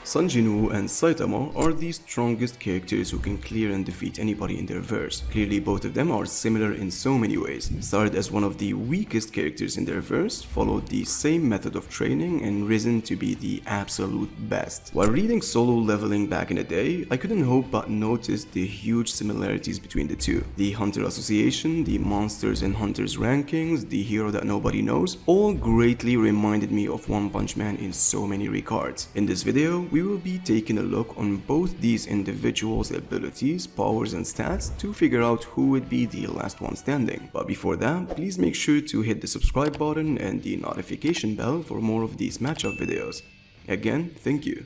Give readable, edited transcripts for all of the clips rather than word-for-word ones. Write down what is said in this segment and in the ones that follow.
Sun Jinwoo and Saitama are the strongest characters who can clear and defeat anybody in their verse. Clearly both of them are similar in so many ways. Started as one of the weakest characters in their verse, followed the same method of training, and risen to be the absolute best. While reading Solo Leveling back in the day, I couldn't help but notice the huge similarities between the two. The Hunter Association, the Monsters and Hunters rankings, the hero that nobody knows, all greatly reminded me of One Punch Man in so many regards. In this video, we will be taking a look on both these individuals' abilities, powers and stats to figure out who would be the last one standing. But before that, please make sure to hit the subscribe button and the notification bell for more of these matchup videos. Again, thank you.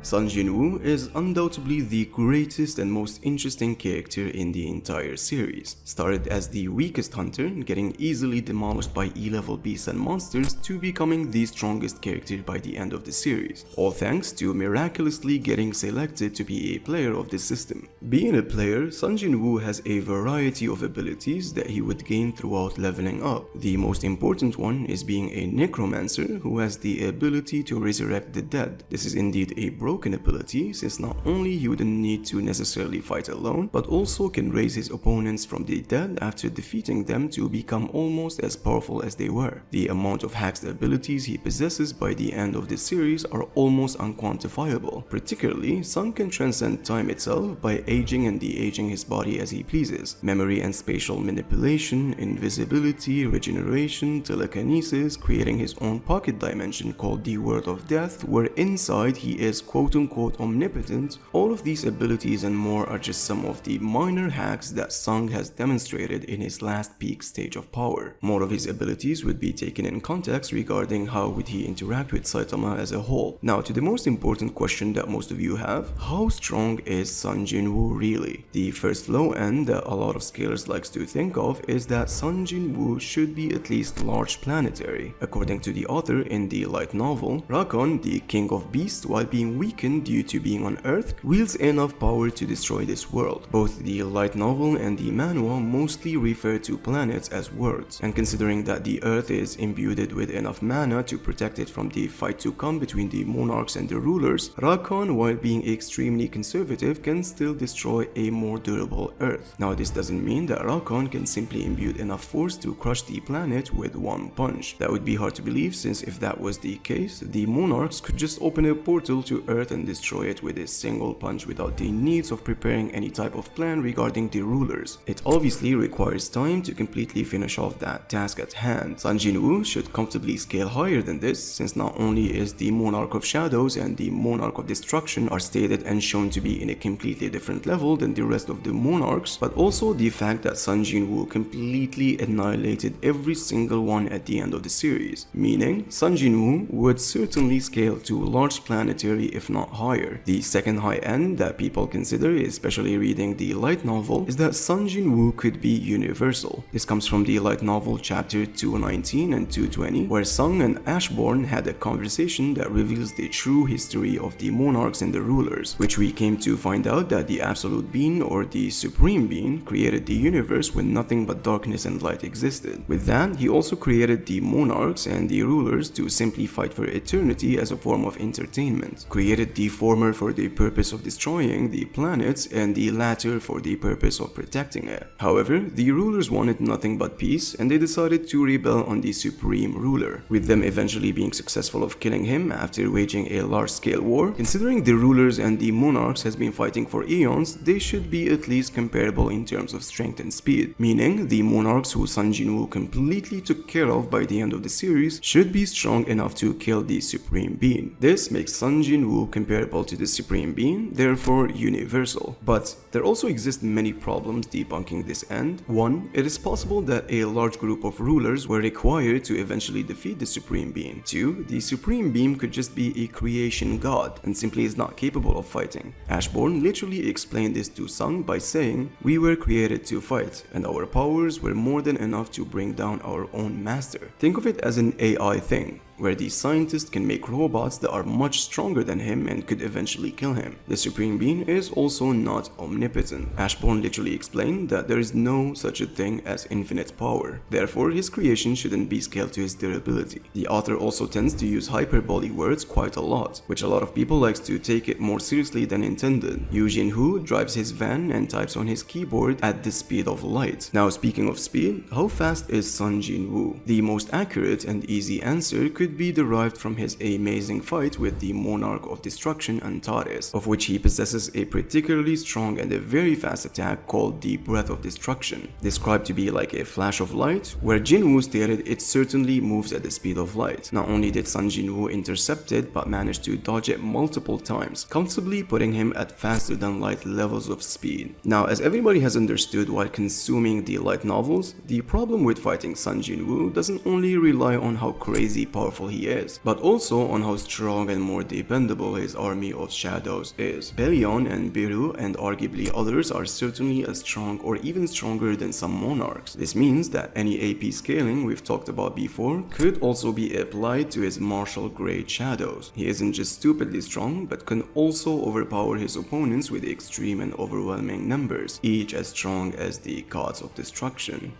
Sun Jinwoo is undoubtedly the greatest and most interesting character in the entire series. Started as the weakest hunter, getting easily demolished by E-level beasts and monsters, to becoming the strongest character by the end of the series, all thanks to miraculously getting selected to be a player of this system. Being a player, Sun Jinwoo has a variety of abilities that he would gain throughout leveling up. The most important one is being a necromancer who has the ability to resurrect the dead. This is indeed a broken ability, since not only he wouldn't need to necessarily fight alone, but also can raise his opponents from the dead after defeating them to become almost as powerful as they were. The amount of hacked abilities he possesses by the end of the series are almost unquantifiable. Particularly, Sun can transcend time itself by aging and de-aging his body as he pleases. Memory and spatial manipulation, invisibility, regeneration, telekinesis, creating his own pocket dimension called the World of Death, where inside he is quote-unquote omnipotent. All of these abilities and more are just some of the minor hacks that Sun has demonstrated in his last peak stage of power. More of his abilities would be taken in context regarding how would he interact with Saitama as a whole. Now to the most important question that most of you have: how strong is Sun Jinwoo really? The first low end that a lot of scalers likes to think of is that Sun Jinwoo should be at least large planetary. According to the author in the light novel, Rakon, the king of beasts, while being weakened due to being on Earth, wields enough power to destroy this world. Both the light novel and the manhwa mostly refer to planets as worlds, and considering that the Earth is imbued with enough mana to protect it from the fight to come between the monarchs and the rulers, Rakon, while being extremely conservative, can still destroy a more durable Earth. Now this doesn't mean that Rakon can simply imbue enough force to crush the planet with one punch. That would be hard to believe, since if that was the case, the monarchs could just open a portal to Earth and destroy it with a single punch without the needs of preparing any type of plan regarding the rulers. It obviously requires time to completely finish off that task at hand. Sun Jinwoo should comfortably scale higher than this, since not only is the Monarch of Shadows and the Monarch of Destruction are stated and shown to be in a completely different level than the rest of the monarchs, but also the fact that Sun Jinwoo completely annihilated every single one at the end of the series, meaning Sun Jinwoo would certainly scale to large planetary if not higher. The second high end that people consider, especially reading the light novel, is that Sun Jinwoo could be universal. This comes from the light novel chapter 219 and 220, where Sung and Ashbourne had a conversation that reveals the true history of the monarchs and the rulers, which we came to find out that the absolute being, or the supreme being, created the universe when nothing but darkness and light existed. With that, he also created the monarchs and the rulers to simply fight for eternity as a form of entertainment, created the former for the purpose of destroying the planets and the latter for the purpose of protecting it. However, the rulers wanted nothing but peace, and they decided to rebel on the supreme ruler, with them eventually being successful of killing him after waging a large-scale war. Considering the rulers and the monarchs has been fighting for eons, they should be at least comparable in terms of strength and speed, meaning the monarchs who Sun Jinwoo completely took care of by the end of the series should be strong enough to kill the supreme being. This makes Sun Jinwoo comparable to the supreme being, therefore universal. But there also exist many problems debunking this end. One, it is possible that a large group of rulers were required to eventually defeat the supreme being. Two, the supreme being could just be a creation god and simply is not capable of fighting. Ashbourne literally explained this to Sung by saying, "We were created to fight, and our powers were more than enough to bring down our own master." Think of it as an AI thing. where the scientist can make robots that are much stronger than him and could eventually kill him. The Supreme Being is also not omnipotent. Ashbourne literally explained that there is no such a thing as infinite power. Therefore, his creation shouldn't be scaled to his durability. The author also tends to use hyperbole words quite a lot, which a lot of people likes to take it more seriously than intended. Yu Jinhu drives his van and types on his keyboard at the speed of light. Now, speaking of speed, how fast is Sun Jinwoo? The most accurate and easy answer could be derived from his amazing fight with the Monarch of Destruction Antares, of which he possesses a particularly strong and a very fast attack called the Breath of Destruction, described to be like a flash of light, where Jinwoo stated it certainly moves at the speed of light. Not only did Sun Jinwoo intercept it, but managed to dodge it multiple times, comfortably putting him at faster than light levels of speed. Now, as everybody has understood while consuming the light novels, the problem with fighting Sun Jinwoo doesn't only rely on how crazy powerful he is, but also on how strong and more dependable his army of shadows is. Belion and Biru and arguably others are certainly as strong or even stronger than some monarchs. This means that any AP scaling we've talked about before could also be applied to his martial grade shadows. He isn't just stupidly strong, but can also overpower his opponents with extreme and overwhelming numbers, each as strong as the gods of destruction.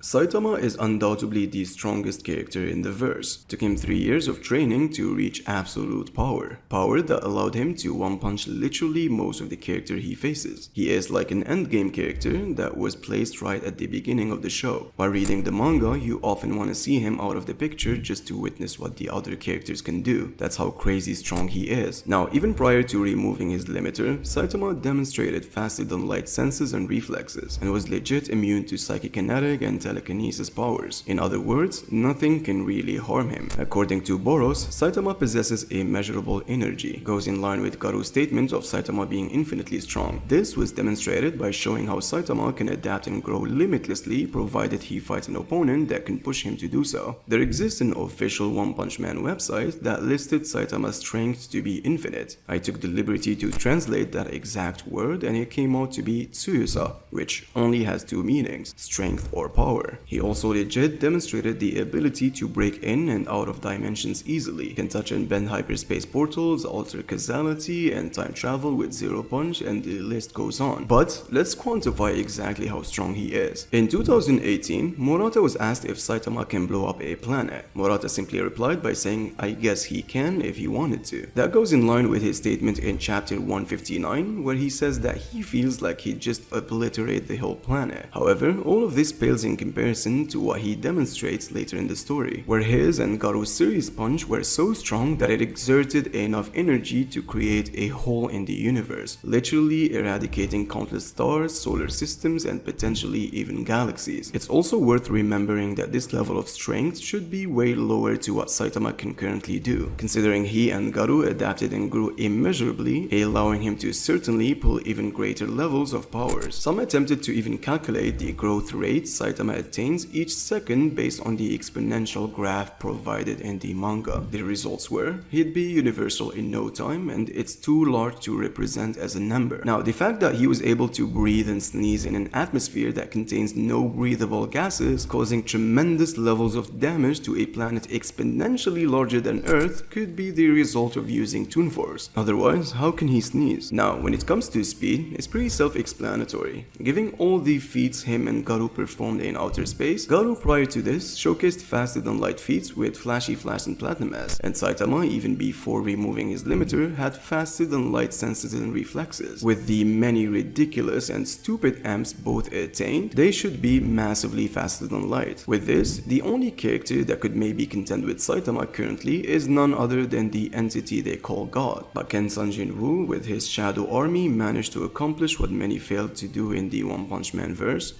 Saitama is undoubtedly the strongest character in the verse. Took him 3 years of training to reach absolute power. Power that allowed him to one-punch literally most of the character he faces. He is like an endgame character that was placed right at the beginning of the show. While reading the manga, you often want to see him out of the picture just to witness what the other characters can do. That's how crazy strong he is. Now, even prior to removing his limiter, Saitama demonstrated faster than light senses and reflexes, and was legit immune to psychokinetic and telekinesis powers. In other words, nothing can really harm him. According to Boros, Saitama possesses immeasurable energy. Goes in line with Garu's statement of Saitama being infinitely strong. This was demonstrated by showing how Saitama can adapt and grow limitlessly provided he fights an opponent that can push him to do so. There exists an official One Punch Man website that listed Saitama's strength to be infinite. I took the liberty to translate that exact word and it came out to be Tsuyusa, which only has two meanings, strength or power. He also legit demonstrated the ability to break in and out of dimensions easily, can touch and bend hyperspace portals, alter causality, and time travel with zero punch, and the list goes on. But let's quantify exactly how strong he is. In 2018, Murata was asked if Saitama can blow up a planet. Murata simply replied by saying, "I guess he can if he wanted to." That goes in line with his statement in chapter 159, where he says that he feels like he'd just obliterate the whole planet. However, all of this pales in comparison to what he demonstrates later in the story, where his and Garu's series punch were so strong that it exerted enough energy to create a hole in the universe, literally eradicating countless stars, solar systems, and potentially even galaxies. It's also worth remembering that this level of strength should be way lower to what Saitama can currently do, considering he and Garu adapted and grew immeasurably, allowing him to certainly pull even greater levels of powers. Some attempted to even calculate the growth rate Saitama attains each second based on the exponential graph provided in the manga. The results were, he'd be universal in no time and it's too large to represent as a number. Now, the fact that he was able to breathe and sneeze in an atmosphere that contains no breathable gases, causing tremendous levels of damage to a planet exponentially larger than Earth, could be the result of using Toon Force. Otherwise, how can he sneeze? Now, when it comes to speed, it's pretty self-explanatory. Given all the feats him and Garu performed in outer space, Garu prior to this showcased faster than light feats with flashy flash and platinum S, and Saitama, even before removing his limiter, had faster than light senses and reflexes. With the many ridiculous and stupid amps both attained, they should be massively faster than light. With this, the only character that could maybe contend with Saitama currently is none other than the entity they call God. But can Sun Jinwoo with his shadow army manage to accomplish what many failed to do in the One Punch Man verse?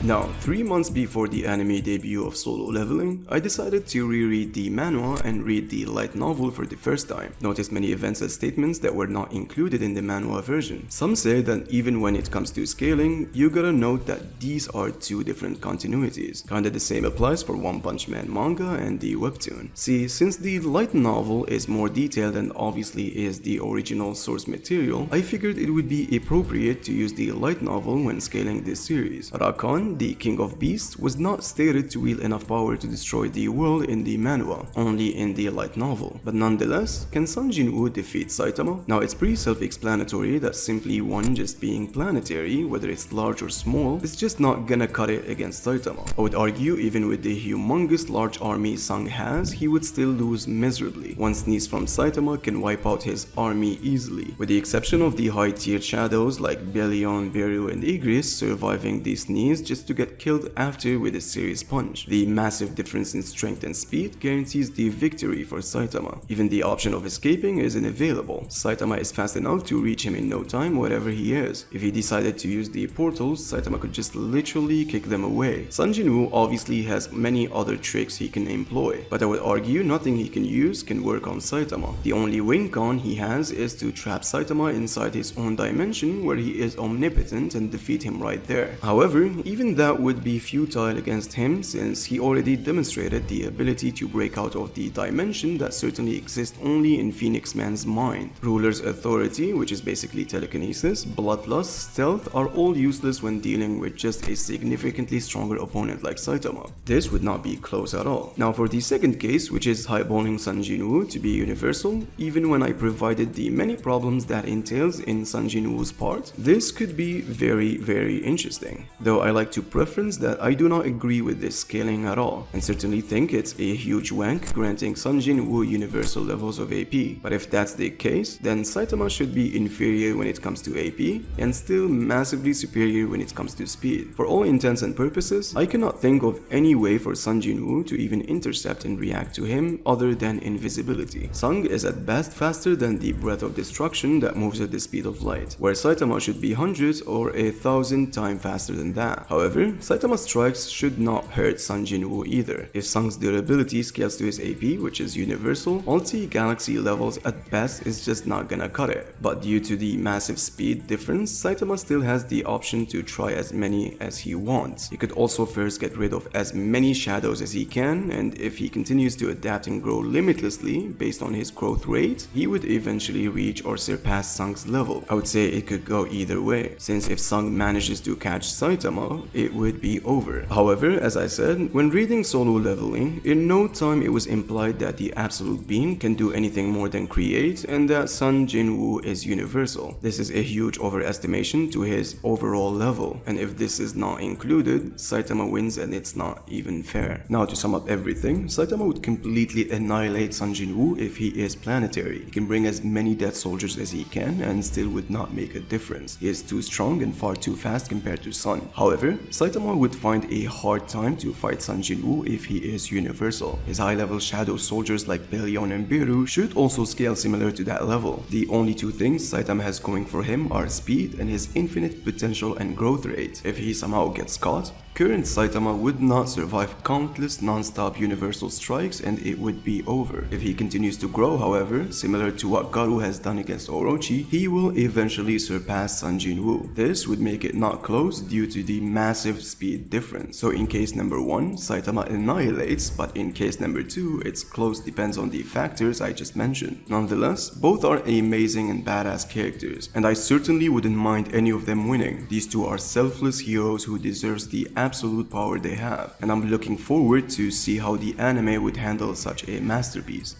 Now, 3 months before the anime debut of Solo Leveling, I decided to reread the manhwa and read the light novel for the first time. Noticed many events and statements that were not included in the manhwa version. Some say that even when it comes to scaling, you gotta note that these are two different continuities. Kinda the same applies for One Punch Man manga and the webtoon. See, since the light novel is more detailed and obviously is the original source material, I figured it would be appropriate to use the light novel when scaling this series. Rakan, the King of Beasts, was not stated to wield enough power to destroy the world in the manhwa, only in the light novel. But nonetheless, can Sun Jin-woo defeat Saitama? Now, it's pretty self-explanatory that simply one just being planetary, whether it's large or small, is just not gonna cut it against Saitama. I would argue even with the humongous large army Sang has, he would still lose miserably. One sneeze from Saitama can wipe out his army easily, with the exception of the high-tiered shadows like Belion, Beru, and Igris surviving the sneeze just to get killed after with a serious punch. The massive difference in strength and speed guarantees the victory for Saitama. Even the option of escaping isn't available. Saitama is fast enough to reach him in no time wherever he is. If he decided to use the portals, Saitama could just literally kick them away. Sun Jin-woo obviously has many other tricks he can employ, but I would argue nothing he can use can work on Saitama. The only win con he has is to trap Saitama inside his own dimension where he is omnipotent and defeat him right there. However, even that would be futile against him since he already demonstrated the ability to break out of the dimension that certainly exists only in Phoenix Man's mind. Ruler's authority, which is basically telekinesis, bloodlust, stealth are all useless when dealing with just a significantly stronger opponent like Saitama. This would not be close at all. Now for the second case, which is highballing Sun Jin-woo to be universal, even when I provided the many problems that entails in Sun Jin-woo's part, this could be very interesting. Though I like to preference that I do not agree with this scaling at all, and certainly think it's a huge wank granting Sun Jin-woo universal levels of AP. But if that's the case, then Saitama should be inferior when it comes to AP, and still massively superior when it comes to speed. For all intents and purposes, I cannot think of any way for Sun Jin-woo to even intercept and react to him other than invisibility. Sung is at best faster than the breath of destruction that moves at the speed of light, where Saitama should be hundreds or 1,000 times faster than that. However, Saitama's strikes should not hurt Sun Jin-woo either. If Sung's durability scales to his AP, which is universal, multi-galaxy levels at best is just not gonna cut it. But due to the massive speed difference, Saitama still has the option to try as many as he wants. He could also first get rid of as many shadows as he can, and if he continues to adapt and grow limitlessly based on his growth rate, he would eventually reach or surpass Sung's level. I would say it could go either way, since if Sung manages to catch Saitama, it would be over. However, as I said, when reading Solo Leveling, in no time it was implied that the absolute being can do anything more than create and that Sun Jin-woo is universal. This is a huge overestimation to his overall level, and if this is not included, Saitama wins and it's not even fair. Now to sum up everything, Saitama would completely annihilate Sun Jin-woo if he is planetary. He can bring as many death soldiers as he can and still would not make a difference. He is too strong and far too fast compared to Sun. However, Saitama would find a hard time to fight Sun Jin-woo if he is universal. His high-level shadow soldiers like Belion and Beru should also scale similar to that level. The only two things Saitama has going for him are speed and his infinite potential and growth rate. If he somehow gets caught, current Saitama would not survive countless non-stop universal strikes and it would be over. If he continues to grow, however, similar to what Garou has done against Orochi, he will eventually surpass Sun Jin-woo. This would make it not close due to the massive speed difference. So in case number 1, Saitama annihilates, but in case number 2, it's close depends on the factors I just mentioned. Nonetheless, both are amazing and badass characters, and I certainly wouldn't mind any of them winning. These two are selfless heroes who deserves the absolute power they have, and I'm looking forward to see how the anime would handle such a masterpiece.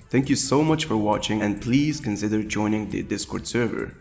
Thank you so much for watching, and please consider joining the Discord server.